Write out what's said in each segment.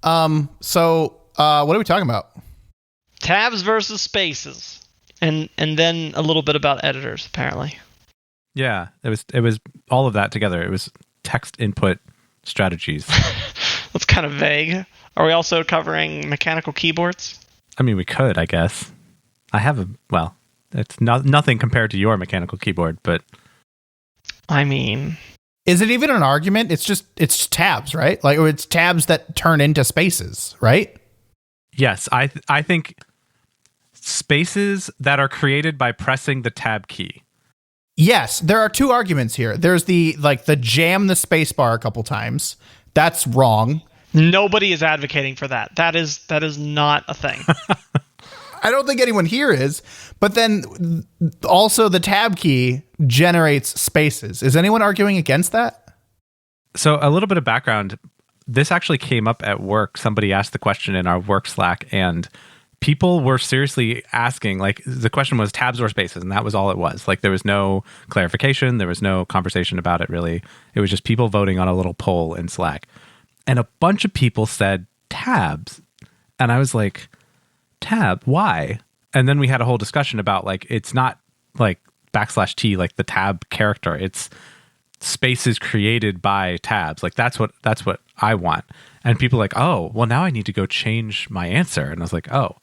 What are we talking about? Tabs versus spaces. And then a little bit about editors, apparently. Yeah, it was all of that together. It was text input strategies. That's kind of vague. Are we also covering mechanical keyboards? I mean, we could, I guess. I have it's nothing compared to your mechanical keyboard, but I mean, is it even an argument? It's tabs, right? Like, or it's tabs that turn into spaces, right? Yes, I think spaces that are created by pressing the tab key. Yes, there are two arguments here. There's the jam the space bar a couple times. That's wrong. Nobody is advocating for that. That is not a thing. I don't think anyone here is. But then also the tab key generates spaces. Is anyone arguing against that? So a little bit of background. This actually came up at work. Somebody asked the question in our work Slack, and people were seriously asking, like, the question was tabs or spaces, and that was all it was. Like, there was no clarification. There was no conversation about it, really. It was just people voting on a little poll in Slack. And a bunch of people said tabs. And I was like, tab, why? And then we had a whole discussion about, like, it's not like \T, like the tab character. It's spaces created by tabs. Like, that's what I want. And people are like, oh, well, now I need to go change my answer. And I was like, oh.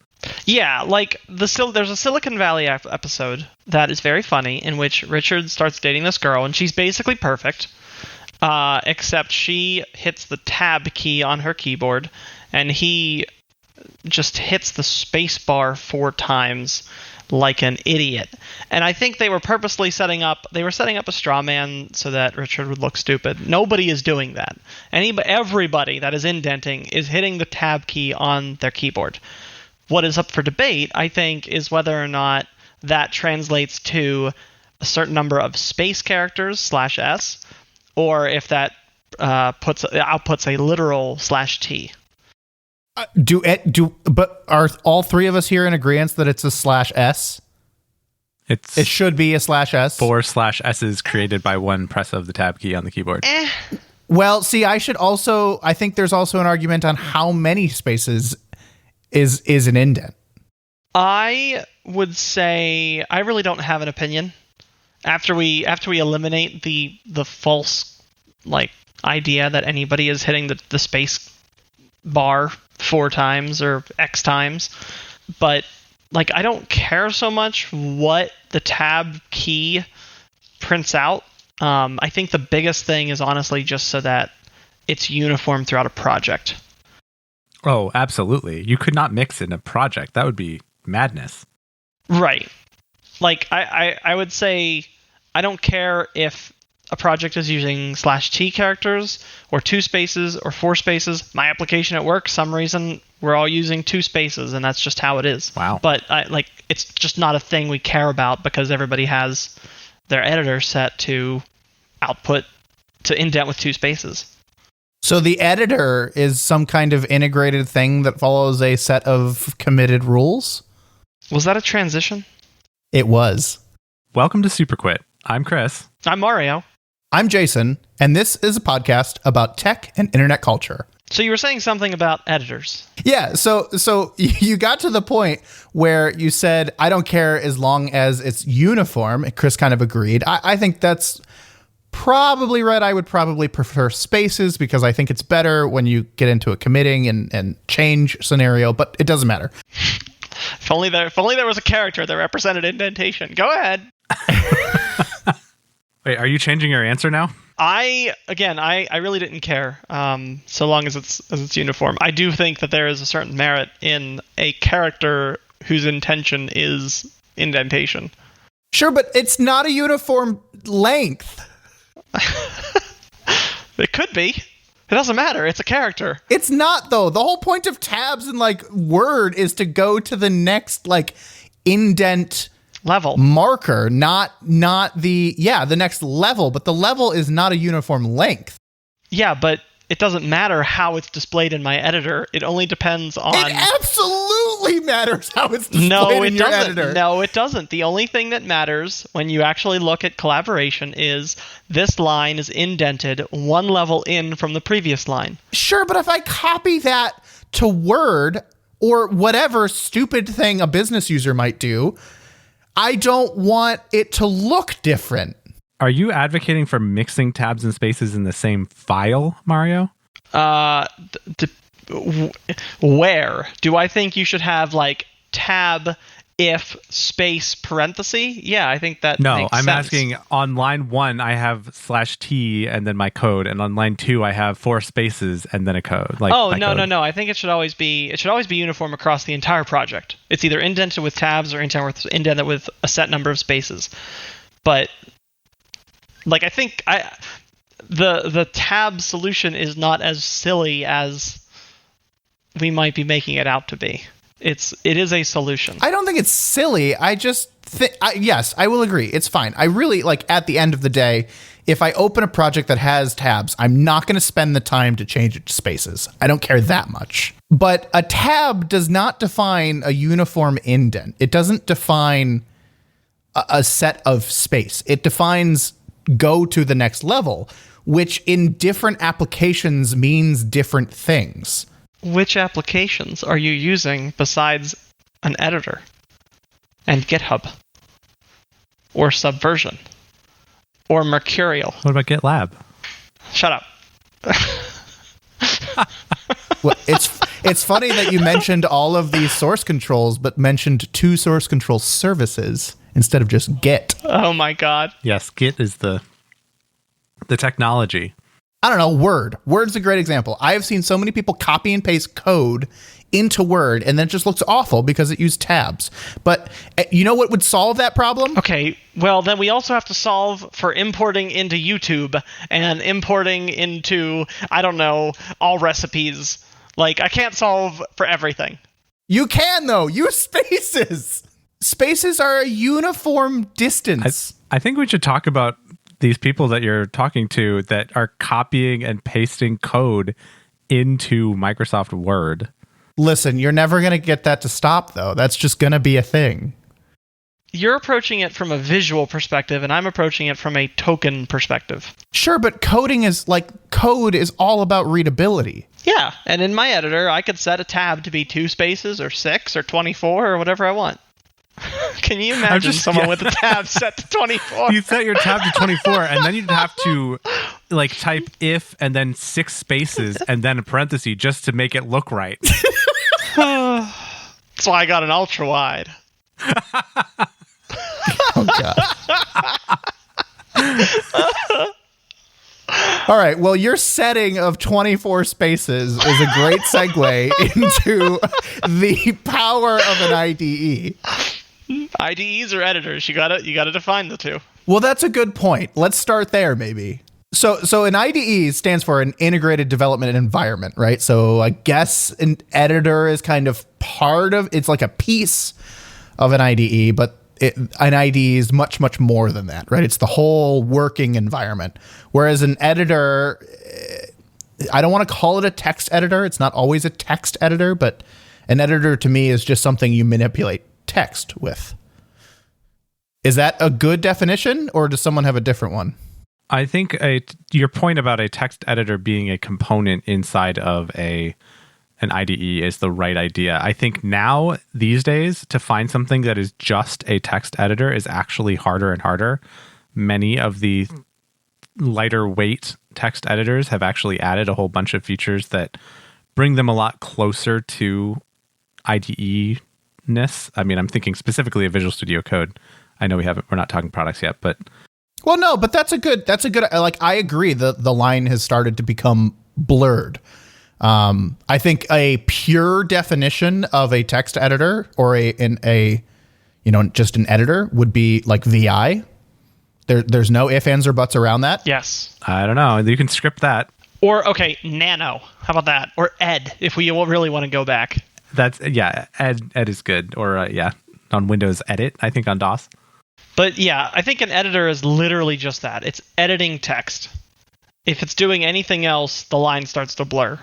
Yeah, like there's a Silicon Valley episode that is very funny in which Richard starts dating this girl, and she's basically perfect, except she hits the tab key on her keyboard, and he just hits the space bar 4 times like an idiot. And I think they were purposely setting up a straw man so that Richard would look stupid. Nobody is doing that. Everybody that is indenting is hitting the tab key on their keyboard. What is up for debate, I think, is whether or not that translates to a certain number of space characters /s, or if that outputs a literal /t. But are all three of us here in agreement that it's a /s? It should be a /s. 4 /s's created by one press of the tab key on the keyboard. Well, see, I think there's also an argument on how many spaces is an indent. I would say I really don't have an opinion. After we eliminate the false idea that anybody is hitting the space bar 4 times or X times, but I don't care so much what the tab key prints out. I think the biggest thing is honestly just so that it's uniform throughout a project. Oh, absolutely. You could not mix in a project. That would be madness. Right. I would say I don't care if a project is using /t characters or 2 spaces or 4 spaces. My application at work, some reason we're all using 2 spaces, and that's just how it is. Wow. But it's just not a thing we care about because everybody has their editor set to output to indent with 2 spaces. So the editor is some kind of integrated thing that follows a set of committed rules? Was that a transition? It was. Welcome to SuperQuit. I'm Chris. I'm Mario. I'm Jason, and this is a podcast about tech and internet culture. So you were saying something about editors. Yeah, so you got to the point where you said, I don't care as long as it's uniform. Chris kind of agreed. I think that's probably right. I would probably prefer spaces because I think it's better when you get into a committing and change scenario, but it doesn't matter. If only there was a character that represented indentation. Go ahead. Wait, are you changing your answer now? I really didn't care, so long as it's uniform. I do think that there is a certain merit in a character whose intention is indentation. Sure, but it's not a uniform length. It could be. It doesn't matter. It's a character. It's not, though. The whole point of tabs and Word is to go to the next indent level marker, not the next level, but the level is not a uniform length. Yeah, but it doesn't matter how it's displayed in my editor. It only depends on... It absolutely matters how it's displayed in your editor. No, it doesn't. The only thing that matters when you actually look at collaboration is this line is indented 1 level in from the previous line. Sure, but if I copy that to Word or whatever stupid thing a business user might do, I don't want it to look different. Are you advocating for mixing tabs and spaces in the same file, Mario? Where? Do I think you should have like tab if space parenthesis? Yeah, I think that No, makes I'm sense. asking on line 1, I have /t and then my code. And on line 2, I have 4 spaces and then a code. Like Oh, my no, code. no, no. I think it should always be uniform across the entire project. It's either indented with tabs or indented with a set number of spaces. But like I think the tab solution is not as silly as we might be making it out to be. It is a solution. I don't think it's silly. I just think, yes, I will agree. It's fine. I really, like, at the end of the day, if I open a project that has tabs, I'm not going to spend the time to change it to spaces. I don't care that much. But a tab does not define a uniform indent. It doesn't define a set of space. It defines go to the next level, which in different applications means different things. Which applications are you using besides an editor and GitHub or Subversion or Mercurial? What about GitLab? Shut up. Well, it's funny that you mentioned all of these source controls, but mentioned 2 source control services instead of just Git. Oh my God. Yes, Git is the technology. I don't know, Word. Word's a great example. I have seen so many people copy and paste code into Word, and then it just looks awful because it used tabs. But you know what would solve that problem? Okay, well, then we also have to solve for importing into YouTube and importing into, I don't know, all recipes. Like, I can't solve for everything. You can, though. Use spaces. Spaces are a uniform distance. I think we should talk about these people that you're talking to that are copying and pasting code into Microsoft Word. Listen, you're never going to get that to stop, though. That's just going to be a thing. You're approaching it from a visual perspective, and I'm approaching it from a token perspective. Sure, but code is all about readability. Yeah, and in my editor, I could set a tab to be 2 spaces or 6 or 24 or whatever I want. Can you imagine someone with a tab set to 24? You set your tab to 24, and then you'd have to like type if and then 6 spaces and then a parenthesis just to make it look right. That's why I got an ultra wide. Oh, God. All right. Well, your setting of 24 spaces is a great segue into the power of an IDE. IDEs or editors? You gotta define the two. Well, that's a good point. Let's start there, maybe. So an IDE stands for an integrated development environment, right? So I guess an editor is kind of it's like a piece of an IDE, but an IDE is much, much more than that, right? It's the whole working environment. Whereas an editor, I don't want to call it a text editor. It's not always a text editor, but an editor to me is just something you manipulate text with. Is that a good definition, or does someone have a different one? I think your point about a text editor being a component inside of an IDE is the right idea. I think now, these days, to find something that is just a text editor is actually harder and harder. Many of the lighter weight text editors have actually added a whole bunch of features that bring them a lot closer to IDE-ness. I mean, I'm thinking specifically of Visual Studio Code. I know we're not talking products yet, but well, no, but that's a good, like, I agree that the line has started to become blurred. I think a pure definition of a text editor or just an editor would be like VI. There's no ifs, ands, or buts around that. Yes. I don't know. You can script that. Or, okay, Nano. How about that? Or Ed, if we really want to go back. Ed is good. Or, on Windows Edit, I think on DOS. But yeah, I think an editor is literally just that. It's editing text. If it's doing anything else, the line starts to blur.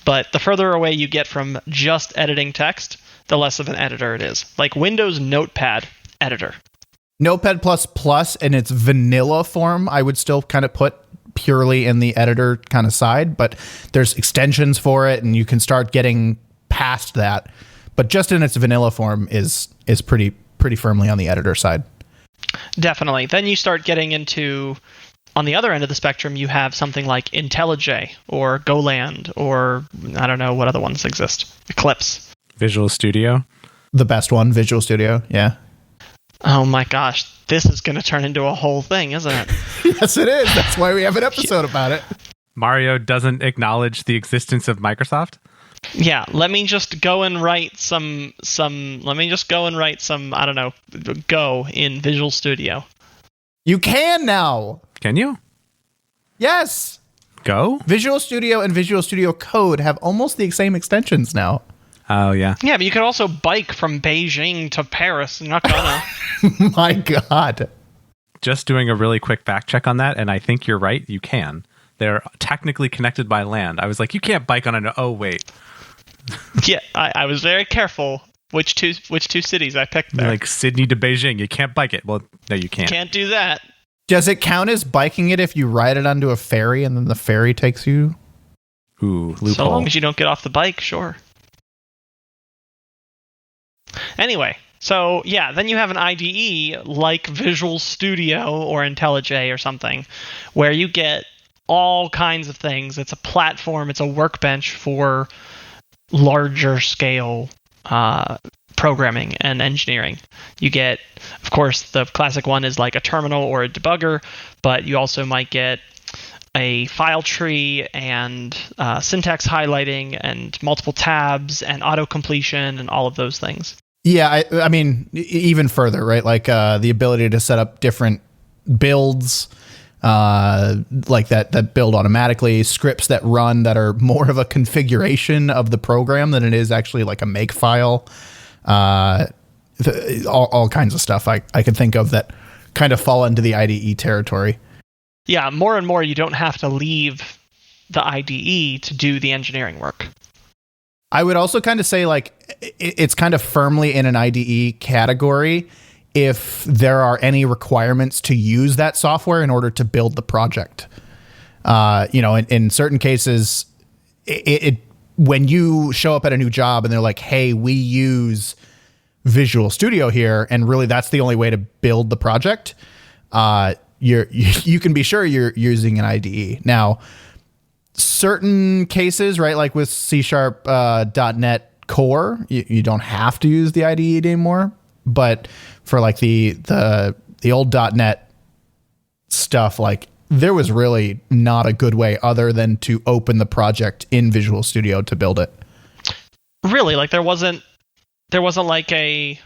But the further away you get from just editing text, the less of an editor it is. Like Windows Notepad editor. Notepad++ in its vanilla form, I would still kind of put purely in the editor kind of side, but there's extensions for it, and you can start getting past that, but just in its vanilla form is pretty firmly on the editor side. Definitely. Then you start getting into, on the other end of the spectrum, you have something like IntelliJ or Goland or I don't know what other ones exist. Eclipse. Visual Studio. The best one, Visual Studio. Yeah. Oh my gosh, this is going to turn into a whole thing, isn't it? Yes, it is. That's why we have an episode about it. Mario doesn't acknowledge the existence of Microsoft. Yeah, let me just go and write some I don't know, Go in Visual Studio. You can now. Can you? Yes. Go? Visual Studio and Visual Studio Code have almost the same extensions now. Oh, yeah. Yeah, but you could also bike from Beijing to Paris. You're not gonna. My God. Just doing a really quick fact check on that, and I think you're right. You can. They're technically connected by land. I was like, you can't bike on an... Oh, wait. Yeah, I was very careful which two cities I picked there. Like Sydney to Beijing. You can't bike it. Well, no, you can't. Can't do that. Does it count as biking it if you ride it onto a ferry and then the ferry takes you? Ooh, loophole. So long as you don't get off the bike, sure. Anyway, so yeah, then you have an IDE like Visual Studio or IntelliJ or something, where you get all kinds of things. It's a platform, it's a workbench for larger scale programming and engineering. You get, of course, the classic one is like a terminal or a debugger, but you also might get a file tree and syntax highlighting and multiple tabs and auto completion and all of those things. Yeah, I mean, even further, right? Like the ability to set up different builds, like that build automatically, scripts that run that are more of a configuration of the program than it is actually like a make file. All kinds of stuff I can think of that kind of fall into the IDE territory. Yeah, more and more you don't have to leave the IDE to do the engineering work. I would also kind of say like it's kind of firmly in an IDE category if there are any requirements to use that software in order to build the project. In certain cases, when you show up at a new job and they're like, hey, we use Visual Studio here, and really that's the only way to build the project, you can be sure you're using an IDE. Now, certain cases, right, like with C# .NET Core, you don't have to use the IDE anymore. But for like the old .NET stuff, like there was really not a good way other than to open the project in Visual Studio to build it. Really, like there wasn't like a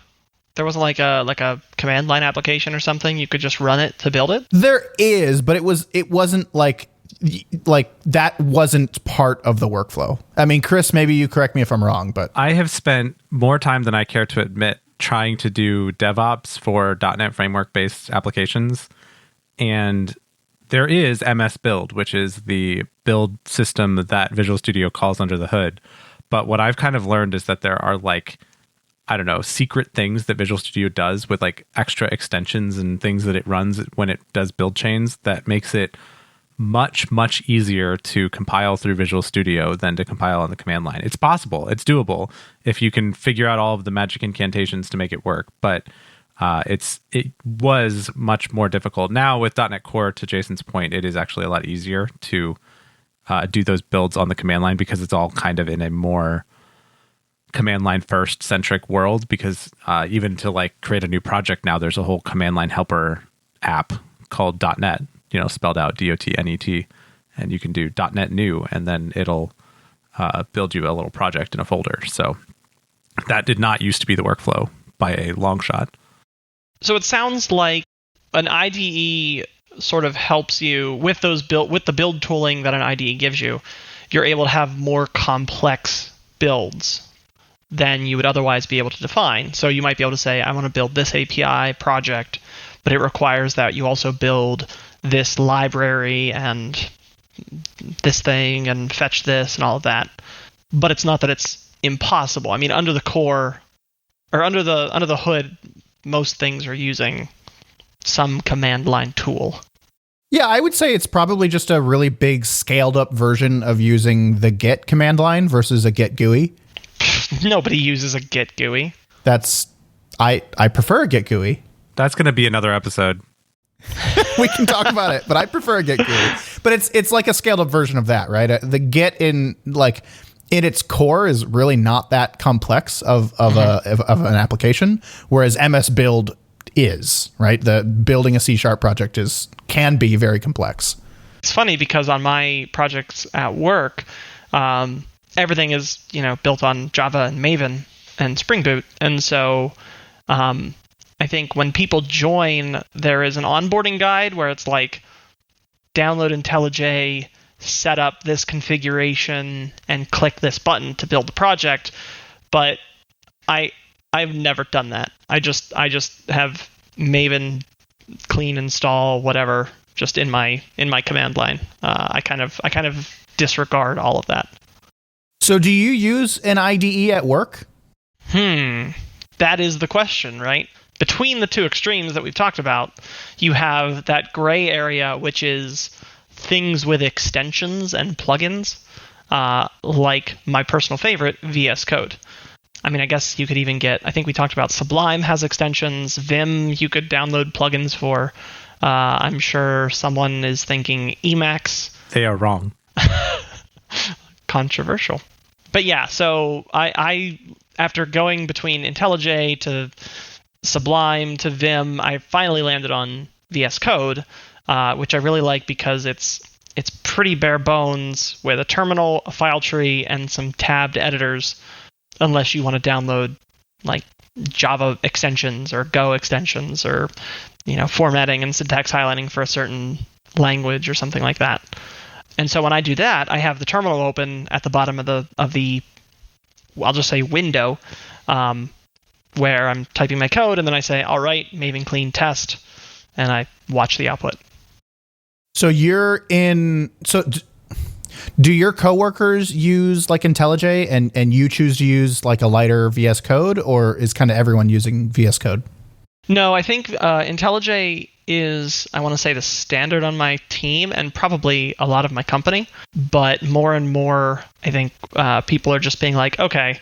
command line application or something you could just run it to build it? There is, but it wasn't like that wasn't part of the workflow. I mean, Chris, maybe you correct me if I'm wrong, but I have spent more time than I care to admit trying to do DevOps for .NET framework-based applications. And there is MS Build, which is the build system that Visual Studio calls under the hood. But what I've kind of learned is that there are secret things that Visual Studio does with like extra extensions and things that it runs when it does build chains that makes it much, much easier to compile through Visual Studio than to compile on the command line. It's possible. It's doable if you can figure out all of the magic incantations to make it work. But it was much more difficult. Now with .NET Core, to Jason's point, it is actually a lot easier to do those builds on the command line because it's all kind of in a more command line first centric world, because even to like create a new project now, there's a whole command line helper app called .NET, spelled out DOTNET, and you can do .NET new, and then it'll build you a little project in a folder. So that did not used to be the workflow by a long shot. So it sounds like an IDE sort of helps you with the build tooling that an IDE gives you. You're able to have more complex builds than you would otherwise be able to define. So you might be able to say, I want to build this API project, but it requires that you also build this library and this thing and fetch this and all of that. But it's not that it's impossible. I mean, under the core or under the hood, most things are using some command line tool. Yeah, I would say it's probably just a really big scaled up version of using the Git command line versus a Git GUI. Nobody uses a Git GUI. I prefer a Git GUI. That's going to be another episode. We can talk about it, but I prefer a Git GUI. But it's like a scaled up version of that, right? The Git in its core is really not that complex of an application, whereas MS Build is, right? The building a C# project can be very complex. It's funny because on my projects at work, everything is built on Java and Maven and Spring Boot, and so I think when people join, there is an onboarding guide where it's like download IntelliJ, set up this configuration, and click this button to build the project. But I've never done that. I just have Maven clean install whatever just in my command line. I kind of disregard all of that. So do you use an IDE at work? That is the question, right? Between the two extremes that we've talked about, you have that gray area, which is things with extensions and plugins, like my personal favorite, VS Code. I mean, I guess you could even I think we talked about Sublime has extensions. Vim, you could download plugins for. I'm sure someone is thinking Emacs. They are wrong. Controversial. But yeah, so I after going between IntelliJ to Sublime to Vim, I finally landed on VS Code, which I really like because it's pretty bare bones with a terminal, a file tree, and some tabbed editors, unless you want to download like Java extensions or Go extensions or formatting and syntax highlighting for a certain language or something like that. And so when I do that, I have the terminal open at the bottom of the I'll just say window, where I'm typing my code, and then I say, all right, Maven clean test, and I watch the output. So do your coworkers use like IntelliJ and you choose to use like a lighter VS Code, or is kind of everyone using VS Code? No, I think IntelliJ is, I want to say, the standard on my team and probably a lot of my company. But more and more, I think people are just being like, okay,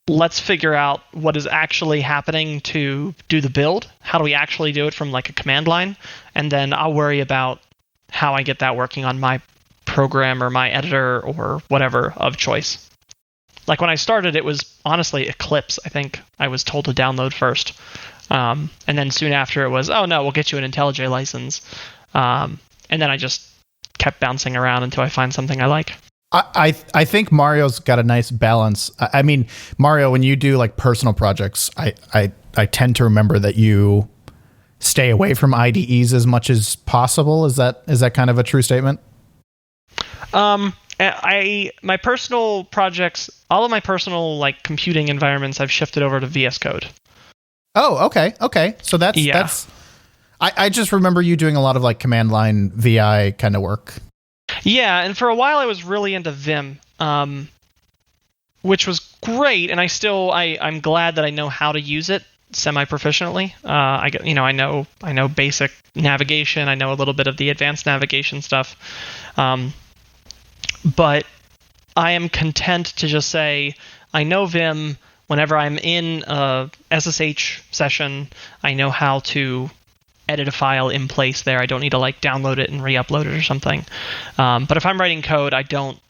let's figure out what is actually happening to do the build. How do we actually do it from like a command line? And then I'll worry about how I get that working on my program or my editor or whatever of choice. Like when I started, it was honestly Eclipse, I think I was told to download first. And then soon after it was, oh no, we'll get you an IntelliJ license. And then I just kept bouncing around until I find something I like. I think Mario's got a nice balance. I mean, Mario, when you do like personal projects, I tend to remember that you stay away from IDEs as much as possible. Is that kind of a true statement? My personal projects, all of my personal like computing environments, I've shifted over to VS Code. Oh, okay. So that's. I just remember you doing a lot of like command line VI kind of work. Yeah, and for a while I was really into Vim, which was great, and I'm glad that I know how to use it semi-proficiently. I know basic navigation, I know a little bit of the advanced navigation stuff, but I am content to just say I know Vim. Whenever I'm in a SSH session, I know how to edit a file in place there. I don't need to like download it and re-upload it or something. But if I'm writing code, I don't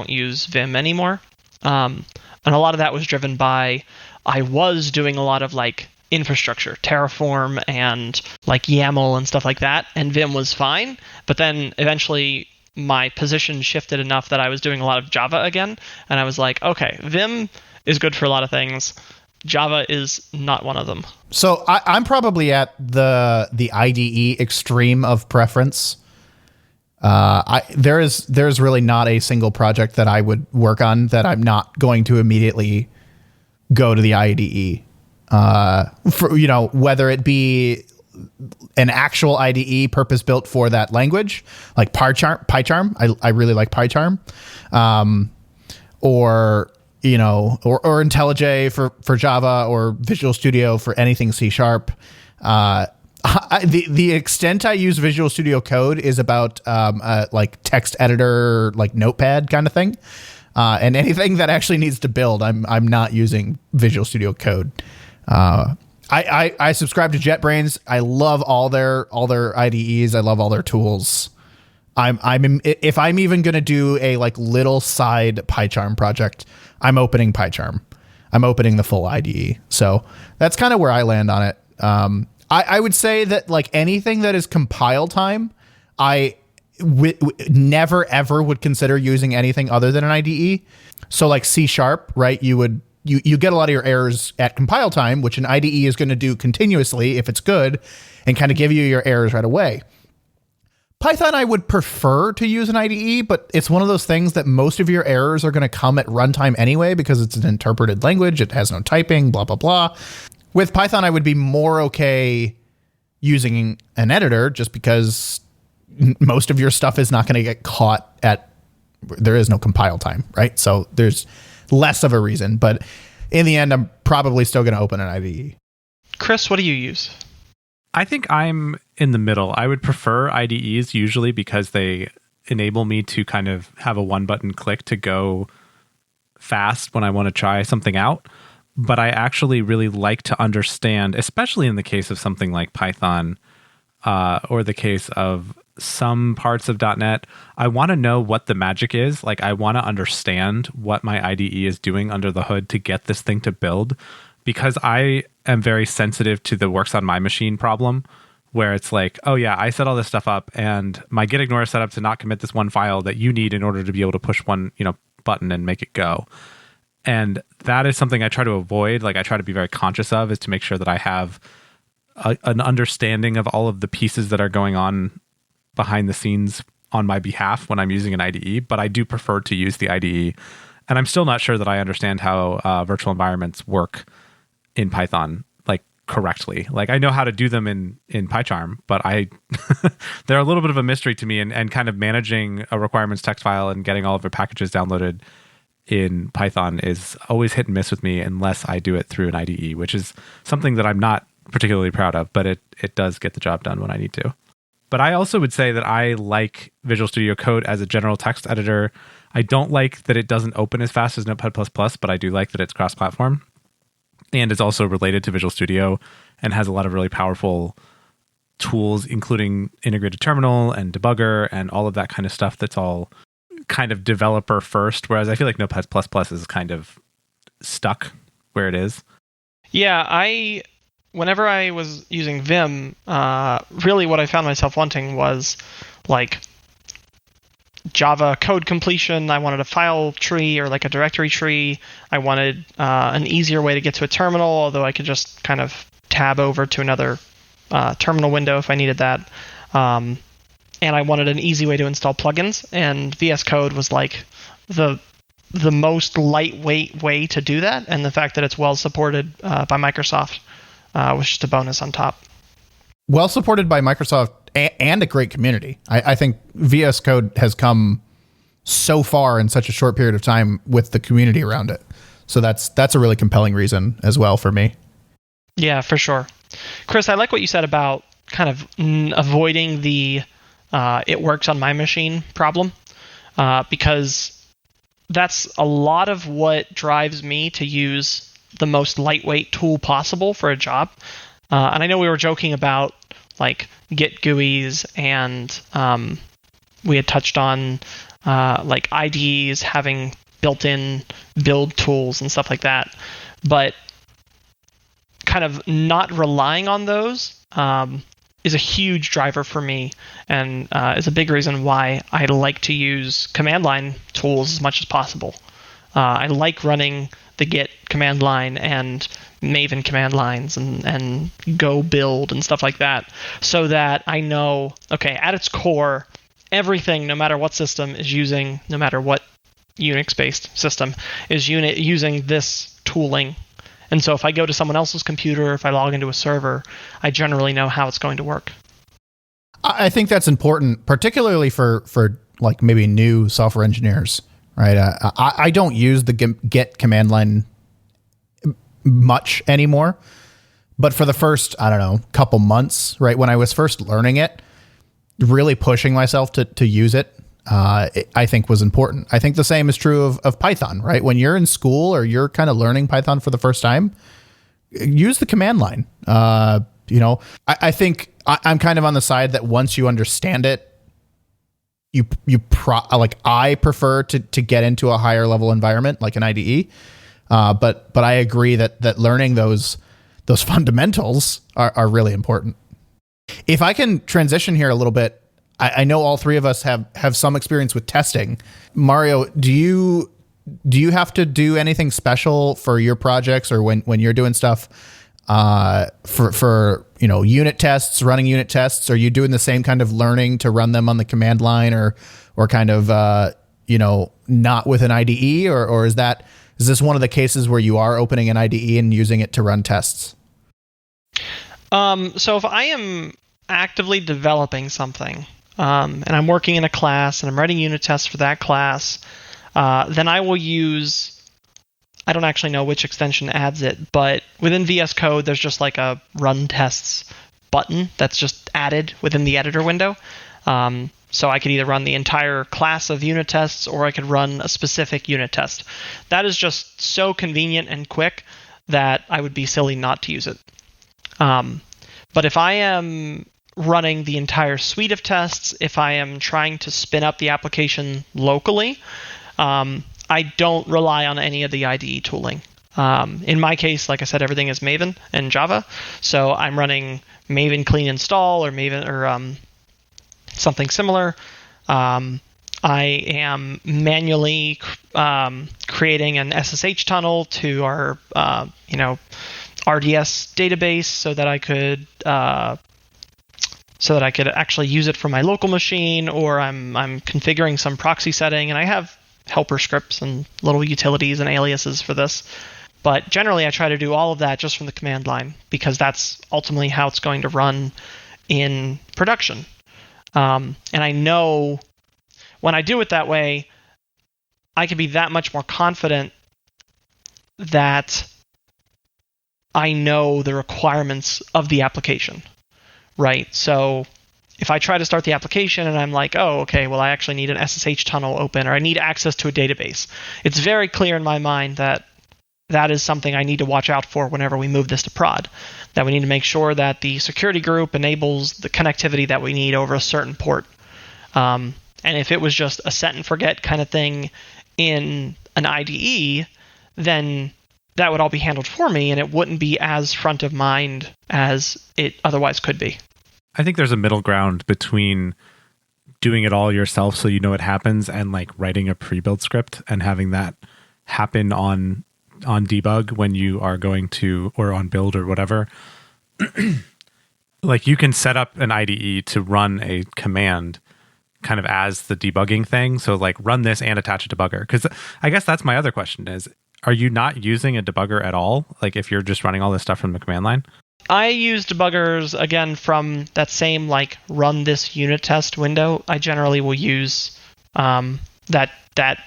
use Vim anymore. And a lot of that was driven by I was doing a lot of like infrastructure, Terraform and like YAML and stuff like that, and Vim was fine. But then eventually my position shifted enough that I was doing a lot of Java again, and I was like, okay, Vim is good for a lot of things. Java is not one of them. So I'm probably at the IDE extreme of preference. There's really not a single project that I would work on that I'm not going to immediately go to the IDE. For whether it be an actual IDE purpose built for that language, like PyCharm. I really like PyCharm, or IntelliJ for Java, or Visual Studio for anything C#. The extent I use Visual Studio Code is about like text editor, like Notepad kind of thing. And anything that actually needs to build, I'm not using Visual Studio Code. I subscribe to JetBrains. I love all their IDEs. I love all their tools. If I'm even going to do a like little side PyCharm project, I'm opening PyCharm. I'm opening the full IDE. So that's kind of where I land on it. I would say that like anything that is compile time, I never ever would consider using anything other than an IDE. So like C#, right? You get a lot of your errors at compile time, which an IDE is going to do continuously if it's good and kind of give you your errors right away. Python, I would prefer to use an IDE, but it's one of those things that most of your errors are going to come at runtime anyway because it's an interpreted language. It has no typing, blah, blah, blah. With Python, I would be more okay using an editor just because most of your stuff is not going to get caught there is no compile time, right? So there's less of a reason. But in the end, I'm probably still going to open an IDE. Chris, what do you use? I think I'm in the middle. I would prefer IDEs usually because they enable me to kind of have a one-button click to go fast when I want to try something out. But I actually really like to understand, especially in the case of something like Python or the case of some parts of .NET, I want to know what the magic is. Like I want to understand what my IDE is doing under the hood to get this thing to build. Because I am very sensitive to the works on my machine problem, where it's like, oh yeah, I set all this stuff up, and my git ignore is set up to not commit this one file that you need in order to be able to push one, button and make it go. And that is something I try to avoid. Like I try to be very conscious of, is to make sure that I have an understanding of all of the pieces that are going on behind the scenes on my behalf when I'm using an IDE. But I do prefer to use the IDE, and I'm still not sure that I understand how virtual environments work in Python like correctly. Like I know how to do them in PyCharm, but they're a little bit of a mystery to me, and kind of managing a requirements text file and getting all of the packages downloaded in Python is always hit and miss with me unless I do it through an IDE, which is something that I'm not particularly proud of, but it does get the job done when I need to. But I also would say that I like Visual Studio Code as a general text editor. I don't like that it doesn't open as fast as Notepad++, but I do like that it's cross-platform. And it's also related to Visual Studio and has a lot of really powerful tools, including integrated terminal and debugger and all of that kind of stuff that's all kind of developer first, whereas I feel like Notepad++ is kind of stuck where it is. Yeah, whenever I was using Vim, really what I found myself wanting was like Java code completion. I wanted a file tree or like a directory tree. I wanted an easier way to get to a terminal, although I could just kind of tab over to another terminal window if I needed that. And I wanted an easy way to install plugins, and VS Code was like the most lightweight way to do that, and the fact that it's well supported by Microsoft was just a bonus on top. Well supported by Microsoft and a great community. I think VS Code has come so far in such a short period of time with the community around it. So that's a really compelling reason as well for me. Yeah, for sure. Chris, I like what you said about kind of avoiding the it works on my machine problem, because that's a lot of what drives me to use the most lightweight tool possible for a job. And I know we were joking about like Git GUIs, and we had touched on like IDEs having built-in build tools and stuff like that. But kind of not relying on those is a huge driver for me, and is a big reason why I like to use command line tools as much as possible. I like running the Git command line and Maven command lines and Go build and stuff like that, so that I know, okay, at its core, everything, no matter what system is using, no matter what Unix-based system is using this tooling. And so if I go to someone else's computer, if I log into a server, I generally know how it's going to work. I think that's important, particularly for like maybe new software engineers, right? I don't use the Git command line much anymore, but for the first, I don't know, couple months, right, when I was first learning it, really pushing myself to use it I think was important. I think the same is true of Python, right? When you're in school or you're kind of learning Python for the first time, use the command line. I think I'm kind of on the side that once you understand it, I prefer to get into a higher level environment like an IDE. But I agree that learning those fundamentals are really important. If I can transition here a little bit, I know all three of us have some experience with testing. Mario, do you have to do anything special for your projects or when you're doing stuff for unit tests, running unit tests? Are you doing the same kind of learning to run them on the command line or kind of not with an IDE, or is this one of the cases where you are opening an IDE and using it to run tests? So if I am actively developing something, and I'm working in a class and I'm writing unit tests for that class, then I will use, I don't actually know which extension adds it, but within VS Code, there's just like a run tests button that's just added within the editor window. So I could either run the entire class of unit tests or I could run a specific unit test. That is just so convenient and quick that I would be silly not to use it. But if I am running the entire suite of tests, if I am trying to spin up the application locally, I don't rely on any of the IDE tooling. In my case, like I said, everything is Maven and Java. So I'm running Maven clean install or Maven or something similar. I am manually creating an SSH tunnel to our RDS database so that I could actually use it for my local machine, or I'm configuring some proxy setting, and I have helper scripts and little utilities and aliases for this. But generally, I try to do all of that just from the command line because that's ultimately how it's going to run in production. And I know when I do it that way, I can be that much more confident that I know the requirements of the application, right? So if I try to start the application and I'm like, oh, okay, well, I actually need an SSH tunnel open or I need access to a database, it's very clear in my mind that that is something I need to watch out for whenever we move this to prod, that we need to make sure that the security group enables the connectivity that we need over a certain port. And if it was just a set and forget kind of thing in an IDE, then that would all be handled for me and it wouldn't be as front of mind as it otherwise could be. I think there's a middle ground between doing it all yourself so you know it happens and like writing a pre-built script and having that happen on debug when you are going to, or on build or whatever. Like you can set up an IDE to run a command kind of as the debugging thing. So like run this and attach a debugger. Because I guess that's my other question is, are you not using a debugger at all? Like if you're just running all this stuff from the command line? I use debuggers, again, from that same like run this unit test window. I generally will use that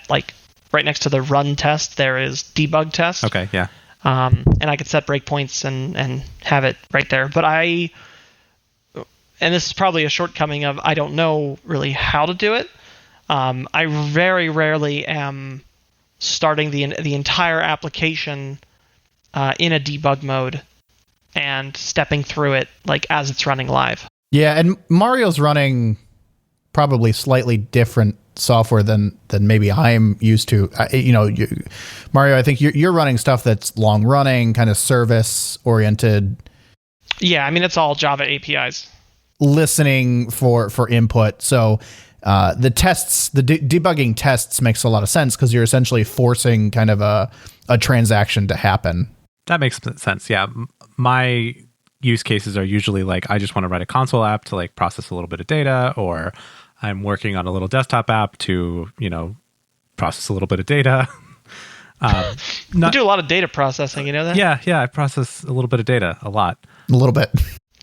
like right next to the run test, there is debug test. Okay, yeah. And I could set breakpoints and have it right there. But and this is probably a shortcoming of I don't know really how to do it. I very rarely am starting the entire application in a debug mode and stepping through it like as it's running live. Yeah, and Mario's running probably slightly different software than maybe I'm used to. Mario, I think you're running stuff that's long running, kind of service oriented. Yeah, I mean it's all Java APIs. Listening for input. So the tests, the debugging tests makes a lot of sense because you're essentially forcing kind of a transaction to happen. That makes sense. Yeah. My use cases are usually like, I just want to write a console app to like process a little bit of data, or I'm working on a little desktop app to, process a little bit of data. You do a lot of data processing, you know that? Yeah. I process a little bit of data, a lot. A little bit.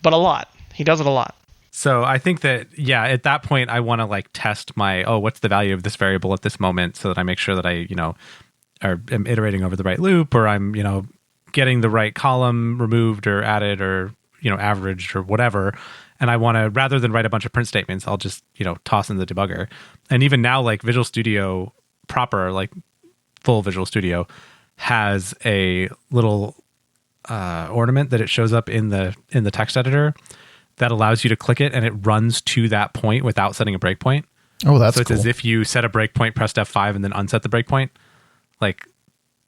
But a lot. He does it a lot. So I think that, yeah, at that point, I want to like test what's the value of this variable at this moment so that I make sure that I, am iterating over the right loop, or I'm, getting the right column removed or added or, averaged or whatever. and I want to, rather than write a bunch of print statements, I'll just, toss in the debugger. And even now, like Visual Studio proper, like full Visual Studio, has a little ornament that it shows up in the text editor that allows you to click it and it runs to that point without setting a breakpoint. Oh, that's so it's cool. as if you set a breakpoint, pressed F5, and then unset the breakpoint. Like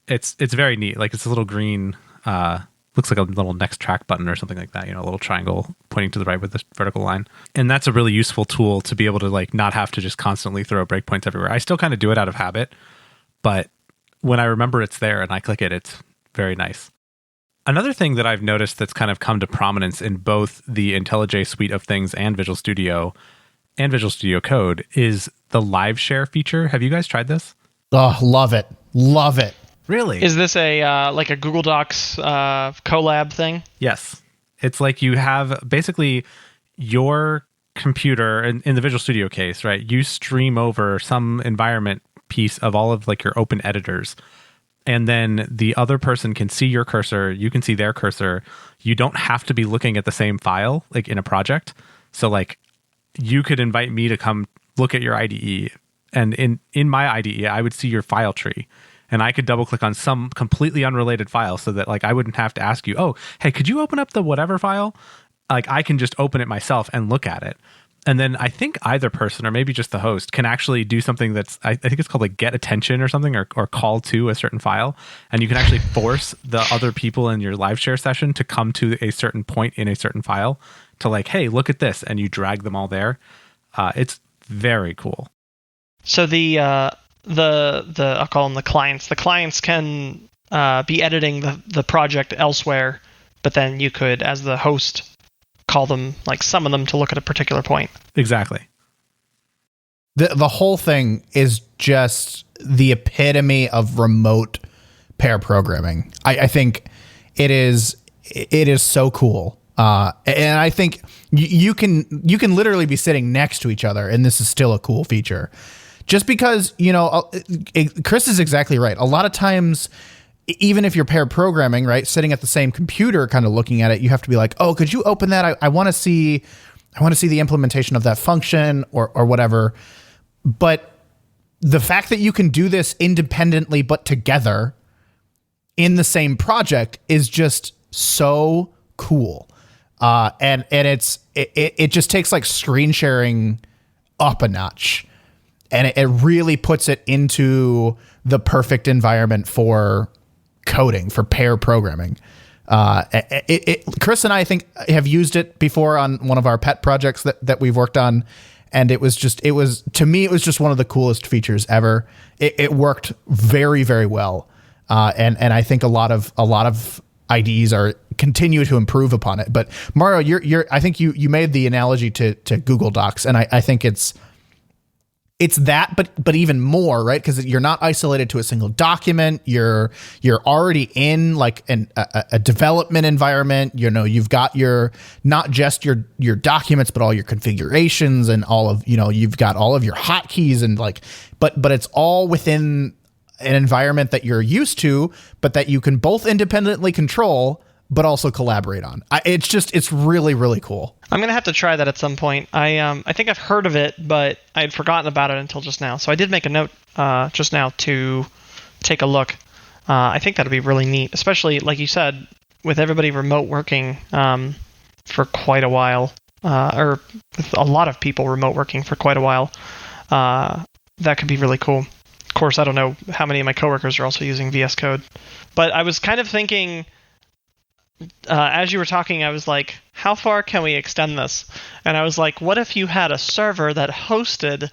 it's very neat. Like it's a little green, looks like a little next track button or something like that. A little triangle pointing to the right with this vertical line. And that's a really useful tool to be able to like not have to just constantly throw breakpoints everywhere. I still kind of do it out of habit, but when I remember it's there and I click it, it's very nice. Another thing that I've noticed that's kind of come to prominence in both the IntelliJ suite of things and Visual Studio Code is the live share feature. Have you guys tried this? Oh, love it. Love it. Really? Is this a like a Google Docs collab thing? Yes. It's like you have basically your computer, in the Visual Studio case, right? You stream over some environment piece of all of like your open editors. And then the other person can see your cursor. You can see their cursor. You don't have to be looking at the same file, like in a project. So like you could invite me to come look at your IDE. And in my IDE, I would see your file tree. And I could double click on some completely unrelated file so that like I wouldn't have to ask you, oh, hey, could you open up the whatever file? Like I can just open it myself and look at it. And then I think either person or maybe just the host can actually do something that's, I think it's called like get attention or something, or call to a certain file. And you can actually force the other people in your live share session to come to a certain point in a certain file to like, hey, look at this. And you drag them all there. It's very cool. So the I'll call them the clients. The clients can be editing the project elsewhere, but then you could, as the host, call them, like summon them to look at a particular point. Exactly. The whole thing is just the epitome of remote pair programming. I think it is so cool. And I think you can literally be sitting next to each other and this is still a cool feature. Just because, Chris is exactly right. A lot of times, even if you're pair programming, right, sitting at the same computer, kind of looking at it, you have to be like, oh, could you open that? I want to see the implementation of that function or whatever. But the fact that you can do this independently, but together in the same project is just so cool. And it just takes like screen sharing up a notch. And it really puts it into the perfect environment for coding, for pair programming. Chris and I think have used it before on one of our pet projects that we've worked on. And to me, it was just one of the coolest features ever. It worked very, very well. And I think a lot of IDEs continue to improve upon it. But Mario, I think you made the analogy to Google Docs. And I think it's that, but even more, right? Because you're not isolated to a single document. You're already in like a development environment. You've got not just your documents, but all your configurations and all of you've got all of your hotkeys and like, but it's all within an environment that you're used to, but that you can both independently control, but also collaborate on. It's really, really cool. I'm going to have to try that at some point. I think I've heard of it, but I had forgotten about it until just now. So I did make a note just now to take a look. I think that'd be really neat, especially, like you said, with everybody remote working for quite a while, or with a lot of people remote working for quite a while. That could be really cool. Of course, I don't know how many of my coworkers are also using VS Code, but I was kind of thinking, as you were talking, I was like, how far can we extend this? And I was like, what if you had a server that hosted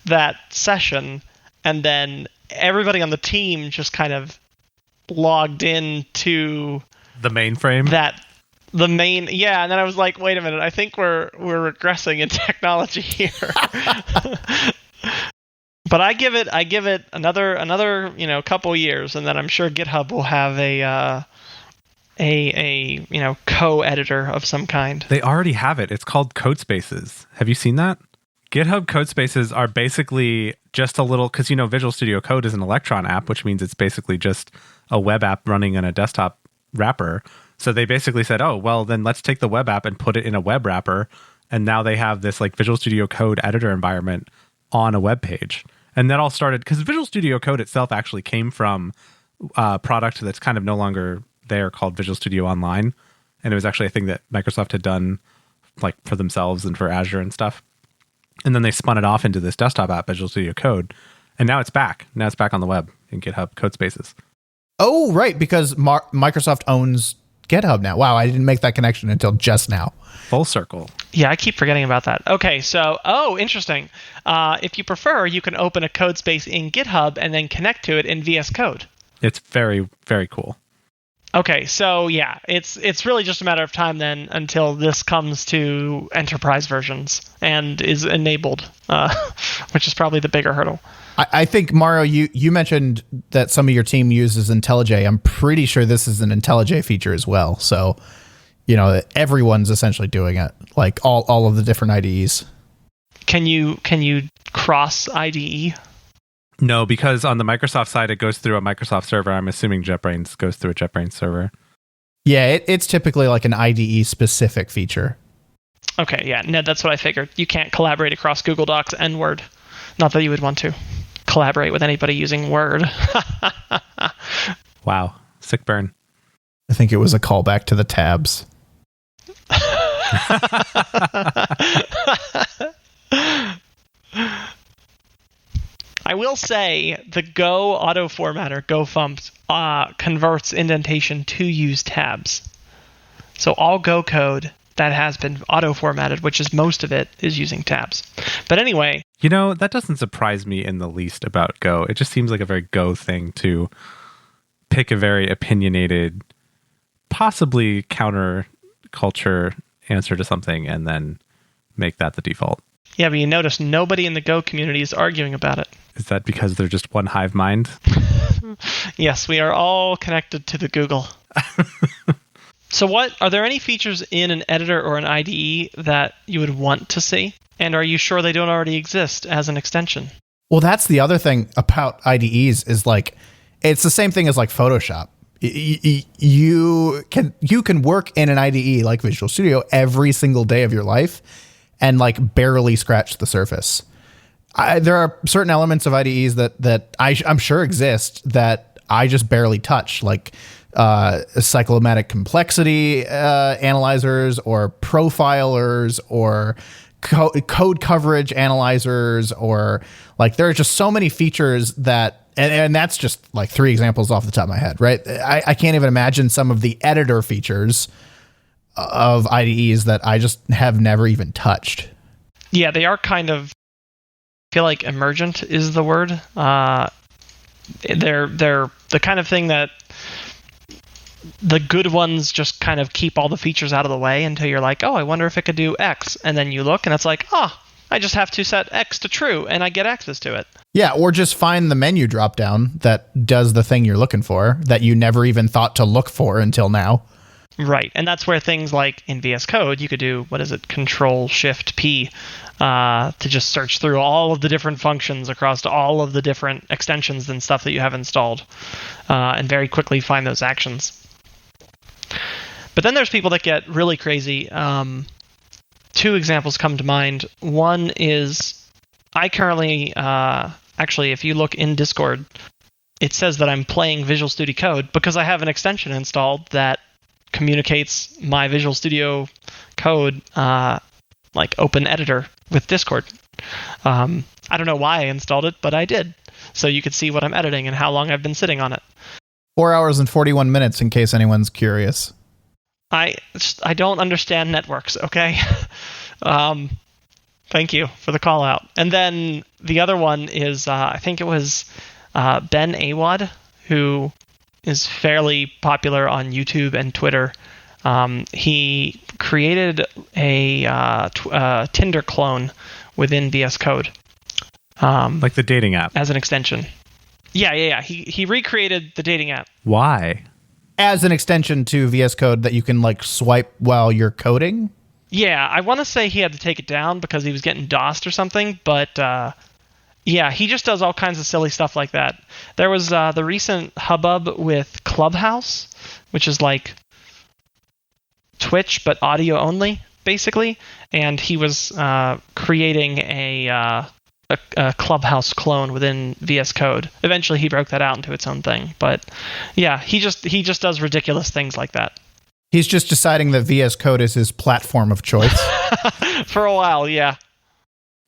that session and then everybody on the team just kind of logged into the mainframe? Yeah, and then I was like, wait a minute, I think we're regressing in technology here. But I give it another couple years, and then I'm sure GitHub will have a co-editor of some kind. They already have it. It's called Codespaces. Have you seen that? GitHub Codespaces are basically just a little, because Visual Studio Code is an Electron app, which means it's basically just a web app running in a desktop wrapper. So they basically said, oh, well, then let's take the web app and put it in a web wrapper and now they have this like Visual Studio Code editor environment on a web page. And that all started because Visual Studio Code itself actually came from a product that's kind of no longer there called Visual Studio Online. And it was actually a thing that Microsoft had done like for themselves and for Azure and stuff. And then they spun it off into this desktop app, Visual Studio Code. And now it's back. Now it's back on the web in GitHub Codespaces. Oh, right, because Microsoft owns GitHub now. Wow, I didn't make that connection until just now. Full circle. Yeah, I keep forgetting about that. Okay, so, interesting. If you prefer, you can open a code space in GitHub and then connect to it in VS Code. It's very, very cool. Okay, so yeah, it's really just a matter of time then until this comes to enterprise versions and is enabled, which is probably the bigger hurdle. I think, Mario, you mentioned that some of your team uses IntelliJ. I'm pretty sure this is an IntelliJ feature as well. So, everyone's essentially doing it, like all of the different IDEs. Can you cross IDE? No, because on the Microsoft side, it goes through a Microsoft server. I'm assuming JetBrains goes through a JetBrains server. Yeah, it's typically like an IDE specific feature. Okay, yeah, Ned, that's what I figured. You can't collaborate across Google Docs and Word. Not that you would want to collaborate with anybody using Word. Wow, sick burn. I think it was a callback to the tabs. I will say the Go auto formatter, GoFump, converts indentation to use tabs. So all Go code that has been auto formatted, which is most of it, is using tabs. But anyway. That doesn't surprise me in the least about Go. It just seems like a very Go thing to pick a very opinionated, possibly counterculture answer to something and then make that the default. Yeah, but you notice nobody in the Go community is arguing about it. Is that because they're just one hive mind? Yes, we are all connected to the Google. So are there any features in an editor or an IDE that you would want to see? And are you sure they don't already exist as an extension? Well, that's the other thing about IDEs is like, it's the same thing as like Photoshop. You can work in an IDE like Visual Studio every single day of your life and like barely scratch the surface. There are certain elements of IDEs that I'm sure exist that I just barely touch, like cyclomatic complexity analyzers or profilers or code coverage analyzers, or like there are just so many features that, and that's just like 3 examples off the top of my head, right? I can't even imagine some of the editor features of IDEs that I just have never even touched. Yeah, they are kind of, I feel like emergent is the word. They're the kind of thing that the good ones just kind of keep all the features out of the way until you're like, oh, I wonder if it could do X. And then you look and it's like, I just have to set X to true and I get access to it. Yeah, or just find the menu drop down that does the thing you're looking for that you never even thought to look for until now. Right, and that's where things like in VS Code, you could do, Control-Shift-P to just search through all of the different functions across all of the different extensions and stuff that you have installed and very quickly find those actions. But then there's people that get really crazy. 2 examples come to mind. One is, I currently, actually, if you look in Discord, it says that I'm playing Visual Studio Code because I have an extension installed that communicates my Visual Studio Code like open editor with Discord. I don't know why I installed it, but I did. So you could see what I'm editing and how long I've been sitting on it. 4 hours and 41 minutes in case anyone's curious. I don't understand networks, okay? Thank you for the call out. And then the other one is, I think it was Ben Awad, who is fairly popular on YouTube and Twitter. He created a Tinder clone within VS Code. Like the dating app. As an extension. Yeah. He recreated the dating app. Why? As an extension to VS Code that you can like swipe while you're coding? Yeah, I want to say he had to take it down because he was getting DOSed or something, but yeah, he just does all kinds of silly stuff like that. There was the recent hubbub with Clubhouse, which is like Twitch but audio only, basically, and he was creating a Clubhouse clone within VS Code. Eventually, he broke that out into its own thing. But yeah, he just does ridiculous things like that. He's just deciding that VS Code is his platform of choice. For a while, yeah.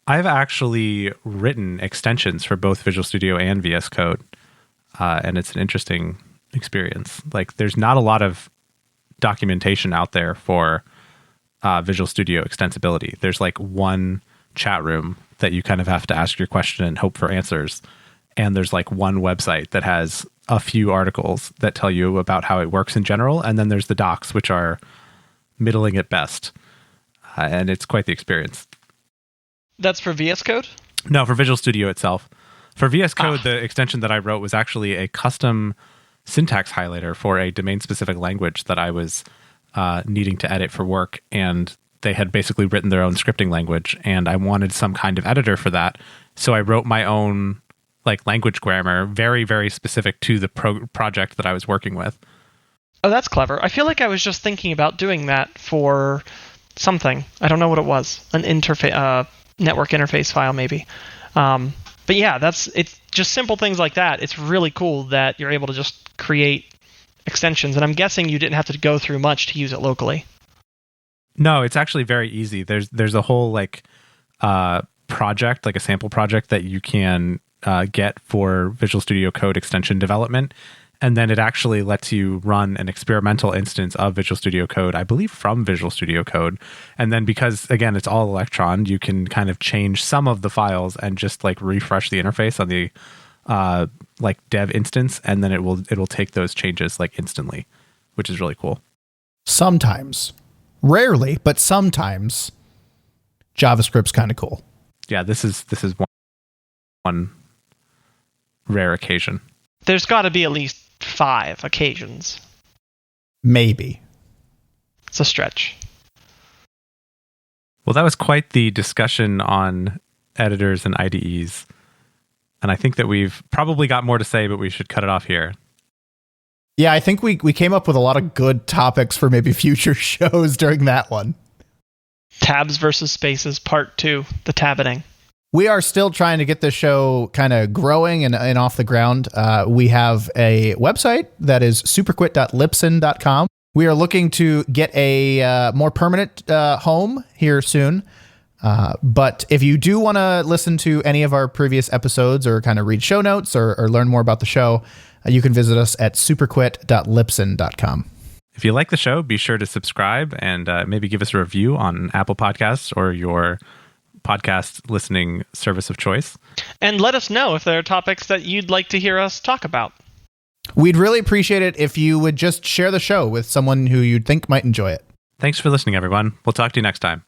I've actually written extensions for both Visual Studio and VS Code, and it's an interesting experience. Like, there's not a lot of documentation out there for Visual Studio extensibility. There's like one chat room that you kind of have to ask your question and hope for answers. And there's like one website that has a few articles that tell you about how it works in general. And then there's the docs, which are middling at best. And it's quite the experience. That's for VS Code? No, for Visual Studio itself. For VS Code, the extension that I wrote was actually a custom syntax highlighter for a domain-specific language that I was needing to edit for work. And they had basically written their own scripting language, and I wanted some kind of editor for that. So I wrote my own like language grammar, very, very specific to the project that I was working with. Oh, that's clever. I feel like I was just thinking about doing that for something. I don't know what it was. An interface, network interface file, maybe. But yeah, it's just simple things like that. It's really cool that you're able to just create extensions, and I'm guessing you didn't have to go through much to use it locally. No, it's actually very easy. There's a whole like project, like a sample project that you can get for Visual Studio Code extension development. And then it actually lets you run an experimental instance of Visual Studio Code, I believe from Visual Studio Code. And then because, again, it's all Electron, you can kind of change some of the files and just like refresh the interface on the like dev instance. And then it'll take those changes like instantly, which is really cool. Sometimes. Rarely, but sometimes JavaScript's kind of cool. Yeah, this is one rare occasion. There's got to be at least 5 occasions. Maybe. It's a stretch. Well, that was quite the discussion on editors and IDEs. And I think that we've probably got more to say, but we should cut it off here. Yeah, I think we came up with a lot of good topics for maybe future shows during that one. Tabs versus spaces, part 2, the tabbeting. We are still trying to get this show kind of growing and off the ground. We have a website that is superquit.libsyn.com. We are looking to get a more permanent home here soon. But if you do want to listen to any of our previous episodes or kind of read show notes or learn more about the show, you can visit us at superquit.libsyn.com. If you like the show, be sure to subscribe and maybe give us a review on Apple Podcasts or your podcast listening service of choice. And let us know if there are topics that you'd like to hear us talk about. We'd really appreciate it if you would just share the show with someone who you'd think might enjoy it. Thanks for listening, everyone. We'll talk to you next time.